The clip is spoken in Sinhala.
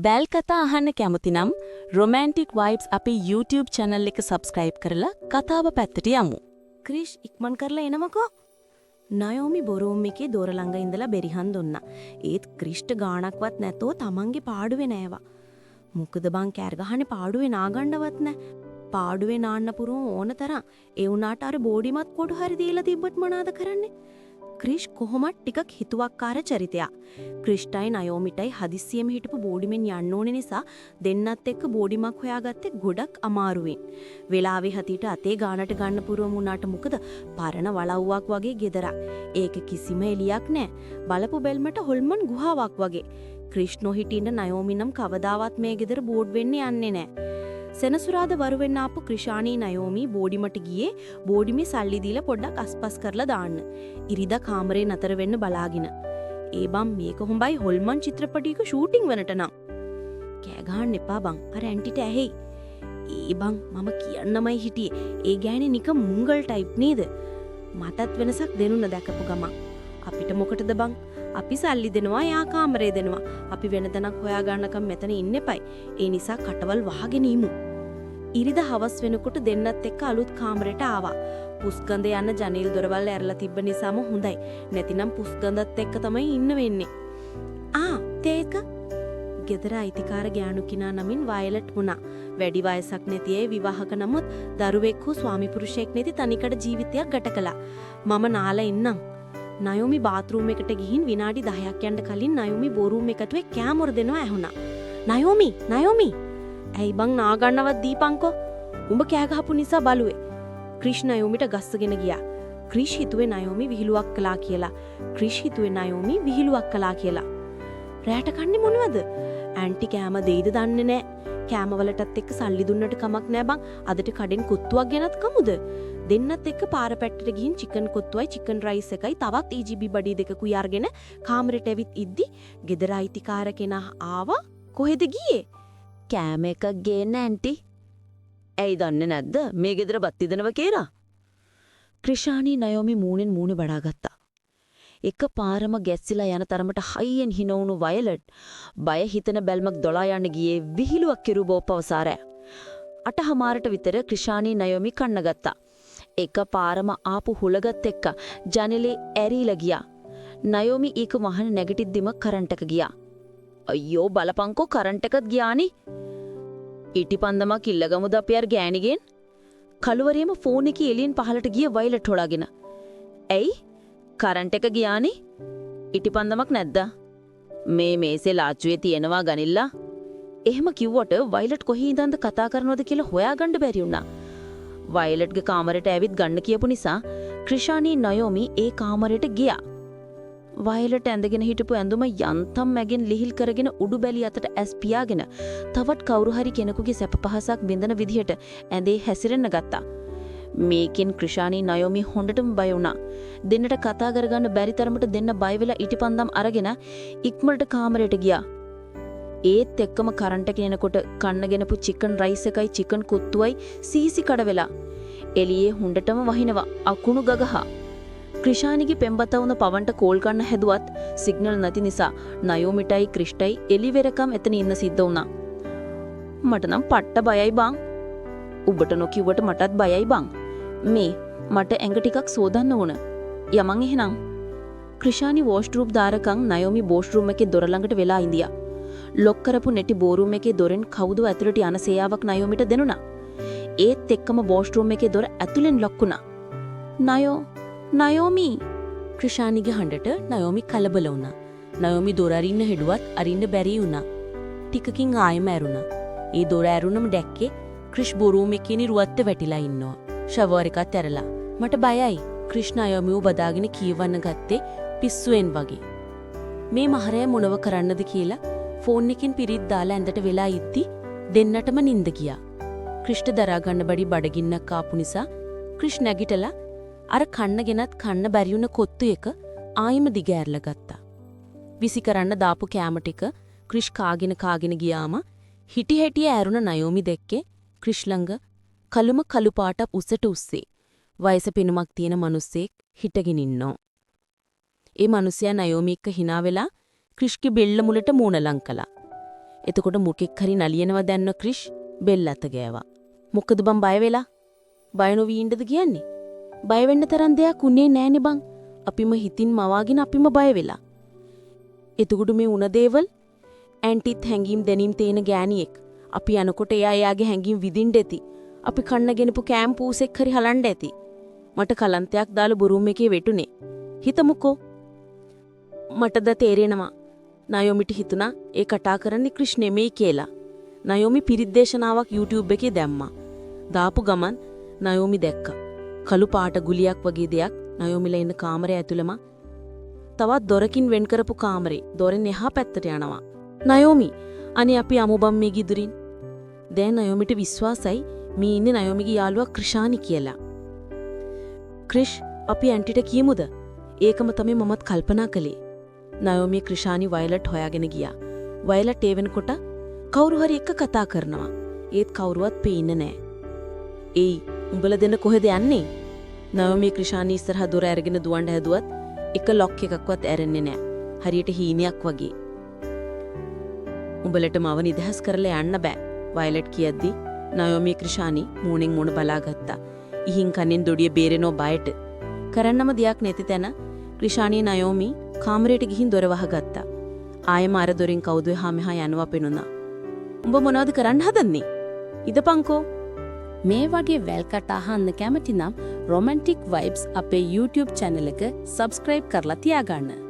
වැල් කතා අහන්න කැමති නම් රොමැන්ටික් වයිබ්ස් අපේ YouTube channel එක subscribe කරලා කතාව පැත්තට යමු. ක්‍රිෂ් ඉක්මන් කරලා එනමකෝ. නයෝමි බොරෝම් එකේ දොර ළඟ ඉඳලා බෙරිහන් දුන්නා. ඒත් ක්‍රිෂ්ට ගාණක්වත් නැතෝ තමන්ගේ පාඩුවේ නෑවා. මොකද බං කෑර ගහන්නේ පාඩුවේ නාගණ්ඩවත් නෑ. පාඩුවේ නාන්න පුරුම ඕන තරම්. ඒ වුණාට අර බෝඩිමත් කොටු හරි දීලා තිබ්බත් මොනවාද කරන්නේ? ක්‍රිෂ් කොහොමත් ටිකක් හිතුවක්කාර චරිතයක්. ක්‍රිෂ්ටයි නයෝමිටයි හදිස්සියෙම හිටපු බෝඩිමෙන් යන්න ඕනේ නිසා දෙන්නත් එක්ක බෝඩිමක් හොයාගත්තේ ගොඩක් අමාරුවෙන්. වෙලාවේ හතියට අතේ ගානට ගන්න පුරුවම වුණාට මොකද පරණ වලව්වක් වගේ ගෙදරක්. ඒක කිසිම එලියක් නෑ. බලපු බෙල්මට හොල්මන් ගුහාවක් වගේ. ක්‍රිෂ් නොහිටින්න නයෝමි නම් කවදාවත් මේ ගෙදර බෝඩ් වෙන්න යන්නේ නෑ. සෙනසුරාද වරුවෙන් ආපු ක්‍රිෂානී නයෝමි බෝඩිමට ගියේ බෝඩිමේ සල්ලි දීලා පොඩ්ඩක් අස්පස් කරලා දාන්න. ඉරිදා කාමරේ නතර වෙන්න බලාගෙන. ඒ බම් මේක හොඹයි හොල්මන් චිත්‍රපටයක ෂූටින් වෙනට නම්. කෑ ගහන්න එපා බං. අර ඇන්ටිට ඇහෙයි. ඒ බං මම කියන්නමයි හිටියේ. ඒ ගෑණි නිකන් මුංගල් ටයිප් නේද? මටත් වෙනසක් දෙනුන දැකපු ගමන්. අපිට මොකටද බං? අපි සල්ලි දෙනවා යා කාමරේ දෙනවා. අපි වෙනතනක් හොයාගන්නකම් මෙතන ඉන්න එපයි. ඒ නිසා කටවල් වහගෙන ඉමු. ඉරිදා හවස් වෙනකොට දෙන්නත් එක්ක අලුත් කාමරයට ආවා. පුස්ගඳ යන ජනේල් දොරවල් ඇරලා තිබ්බ නිසාම හොඳයි. නැතිනම් පුස්ගඳත් එක්ක තමයි ඉන්න වෙන්නේ. තේක ගෙදර අයිතිකාර ගෑනු කිනා නමින් වයලට් වුණා. වැඩි වයසක් නැති අය විවාහක නමුත් දරුවෙක් හෝ ස්වාමි පුරුෂයෙක් නැති තනිකඩ ජීවිතයක් ගත කළා. මම නාලා ඉන්නම්. නයෝමි බාත්රූම් එකට ගිහින් විනාඩි 10ක් යන්න කලින් නයෝමි බෝරූම් එකට කැමර දෙනවා ඇහුණා. නයෝමි ඇයි බං නාගන්නවත් දීපංකෝ. උඹ කෑ ගහපු නිසා බලුවේ. ක්‍රිෂ් නයෝමිට ගස්සගෙන ගියා. ක්‍රිෂ් හිතුවේ නයෝමි විහිළුවක් කළා කියලා. රැට කන්නේ මොනවද? ඇන්ටි කෑම දෙයිද දන්නේ නෑ. කෑමවලටත් එක්ක සල්ලි දුන්නට කමක් නෑ බං. අදට කඩෙන් කුත්තුවක් ගෙනත් කමුද? දෙන්නත් එක්ක පාර පැත්තට ගිහින් චිකන් කොත්තුවයි චිකන් රයිස් එකයි තවත් EGB බඩි දෙකකුයි අරගෙන කාමරෙට ඇවිත් ඉද්දි ගෙදර අයිතිකාර කෙනා ආවා. කොහෙද ගියේ? කෑම එකක් ගේන්න ඇන්ටි. ඇයි දන්නේ නැද්ද මේ ගෙදර බත් ඉදනවා කියලා? ක්‍රිෂානී නයෝමි මූණෙන් මූණ බඩාගත්තා. එක පාරම ගැස්සිලා යන තරමට හයියෙන් හිනවුණු වයලට් බය හිතන බැල්මක් දොලා යන්න ගියේ විහිළුවක් කෙරුවෝ පවසාරය. 8:00ට විතර ක්‍රිෂානී නයෝමි කන්න ගත්තා. එක පාරම ආපු හුලගත් එක්ක ජනෙලේ ඇරිලා ගියා. නයෝමි ඊක වහන නැගිටිද්දිම කරන්ට් එක ගියා. අයියෝ බලපංකෝ කරන්ට් එකත් ගියානි. ඊටිපන්දමක් ඉල්ලගමුද අපි අර ගෑණිගෙන්? කළුවරියම ෆෝන් එකේ එළියෙන් පහලට ගිය වයලට් හොලාගෙන. ඇයි? කරන්ට් එක ගියානි? ඊටිපන්දමක් නැද්ද? මේ මේසේ ලාච්චුවේ තියෙනවා ගනිල්ලා. එහෙම කිව්වට වයලට් කොහේ ඉඳන්ද කතා කරනවද කියලා හොයාගන්න බැරි වුණා. වයලට්ගේ කාමරයට ඇවිත් ගන්න කියපු නිසා ක්‍රිෂානී නයෝමි ඒ කාමරයට ගියා. වයලට් ඇඳගෙන හිටපු ඇඳුම යන්තම් මැගෙන් ලිහිල් කරගෙන උඩු බැලි අතට ඇස් පියාගෙන තවත් කවුරු හරි කෙනෙකුගේ සැප පහසක් බින්දන විදිහට ඇඳේ හැසිරෙන්න ගත්තා. මේකෙන් ක්‍රිෂානී නයෝමි හොඳටම බය වුණා. දෙන්නට කතා කරගන්න බැරි තරමට දෙන්න බය වෙලා ඊටිපන්දම් අරගෙන ඉක්මනට කාමරයට ගියා. ඒත් එක්කම කරන්ට් එක එනකොට කන්නගෙනපු චිකන් රයිස් එකයි චිකන් කුත්තුවයි සීසි කඩ වෙලා එළියේ හුඬටම වහිනවා අකුණු ගගහා. ක්‍රිෂානිගේ පෙම්බතවුන පවන්ට කෝල් ගන්න හැදුවත් සිග්නල් නැති නිසා නයෝමිටයි ක්‍රිෂ්ටයි එලිවෙරකම් එතන ඉන්න සිද්ධ වුණා. මට නම් පට්ට බයයි බං. උඹට නොකියුවට මටත් බයයි බං. මේ මට ඇඟ ටිකක් සෝදන්න ඕන. යමන් එහෙනම්. ක්‍රිෂානි වොෂ්රූම් දාරකම් නයෝමි වොෂ්රූම් එකේ දොර ළඟට වෙලා ඉඳියා. ලොක් කරපු නැටි බෝරූම් එකේ දොරෙන් කවුද ඇතුළට යන සේයාවක් නයෝමිට දෙනුණා. ඒත් එක්කම වොෂ්රූම් එකේ දොර ඇතුලෙන් ලොක් වුණා. නයෝමි ක්‍රිෂානිගේ හඬට නයෝමි කලබල වුණා. නයෝමි දොර අරින්න හෙඩුවත් අරින්න බැරි වුණා. ටිකකින් ආයෙම ඇරුණා. ඒ දොර ඇරුණම දැක්කේ ක්‍රිෂ් බොරූම් එකේ නිරුවත්ත වැටිලා ඉන්නවා. ෂවර් එකත් ඇරලා. මට බයයි. ක්‍රිෂ් නයෝමිව බදාගෙන කීවන්න ගත්තේ පිස්සුවෙන් වගේ. මේ මහරය මොනව කරන්නද කියලා ෆෝන් එකෙන් පිරිත් දාලා ඇඳට වෙලා ඉද්දි දෙන්නටම නිින්ද ගියා. ක්‍රිෂ්ට දරා ගන්න බඩි බඩගින්නක් ආපු නිසා ක්‍රිෂ් නැගිටලා අර කන්නගෙනත් කන්න බැරිුණ කොත්තු එක ආයිම දිගෑරලා ගත්තා. විසි කරන්න දාපු කෑම ටික ක්‍රිෂ් කාගෙන ගියාම හිටි හැටිය ඇරුණ නයෝමි දැක්කේ ක්‍රිෂ් ළඟ කළුම කළු පාටක් උසට උස්සේ වයස පිනුමක් තියෙන මිනිස්සෙක් හිටගෙන ඉන්නෝ. ඒ මිනිසයා නයෝමි එක්ක hina වෙලා ක්‍රිෂ්ගේ බෙල්ල මුලට මූණ ලං කළා. එතකොට මොකෙක් හරි නලියනවා දැන්න ක්‍රිෂ් බෙල් අත ගෑවා. මොකද බං බය වෙලා? බය නොවී ඉන්නද කියන්නේ? බය වෙන්න තරම් දෙයක් උනේ නෑනේ බං. අපිම හිතින් මවාගෙන අපිම බය වෙලා. එතකොට මේ උන දේවල් ඇන්ටිත් හැංගීම් දැනීම් තේන ගෑණියෙක්. අපි යනකොට එයා එයාගේ හැංගීම් විදින්න ඇති. අපි කන්න ගෙනපු කැම්පූසෙක් හරි හලන්න ඇති. මට කලන්තයක් දාලා බොරුම් එකේ වෙටුනේ. හිතමුකෝ. මටද තේරෙනවා. නයෝමිට හිතුණා ඒ කතා කරන්නේ ක්‍රිෂ් නෙමෙයි කියලා. නයෝමි පිරිද්දේශනාවක් YouTube එකේ දැම්මා. දාපු ගමන් නයෝමි දැක්කා. කළු පාට ගුලියක් වගේ දෙයක් නයෝමිලා ඉන්න කාමරය ඇතුළම තවත් දොරකින් වෙන් කරපු කාමරේ දොරෙන් එහා පැත්තට යනවා. නයෝමි අනේ අපි අමුබම් මේ ගිදුරින්. දැන් නයෝමිට විශ්වාසයි මේ ඉන්නේ නයෝමිගේ යාළුවා ක්‍රිෂානි කියලා. ක්‍රිෂ් අපි ඇන්ටිට කියමුද? ඒකම තමයි මමත් කල්පනා කළේ. නයෝමි ක්‍රිෂානි වයලට් හොයාගෙන ගියා. වයලට් ඒ වෙනකොට කවුරු හරි එක්ක කතා කරනවා. ඒත් කවුරුවත් පේන්නේ නැහැ. "ඒයි, උඹලා දෙන්න කොහෙද යන්නේ?" නයෝමි ක්‍රිෂානි ඉස්සරහ දොර අරගෙන දුවන්න හැදුවත් එක ලොක් එකක්වත් ඇරෙන්නේ නැහැ. හරියට හීනයක් වගේ. "උඹලට මව නිදහස් කරලා යන්න බෑ." වයලට් කියද්දි නයෝමි ක්‍රිෂානි මූණෙන් මූණ බලාගත්තා. ඉහින් කන්නෙන් දොඩිය බේරෙනෝ බයට. කරන්නම දෙයක් නැති තැන ක්‍රිෂානි නයෝමි කාමරයට ගිහින් දොර වහගත්තා. ආයෙම අර දොරින් කවුද එහා මෙහා යනවා පෙනුණා. "උඹ මොනවද කරන්න හදන්නේ? ඉදපන්කෝ." මේ වගේ වැල්කට අහන්න කැමති නම් රොමැන්ටික් වයිබ්ස් අපේ YouTube channel එක subscribe කරලා තියාගන්න.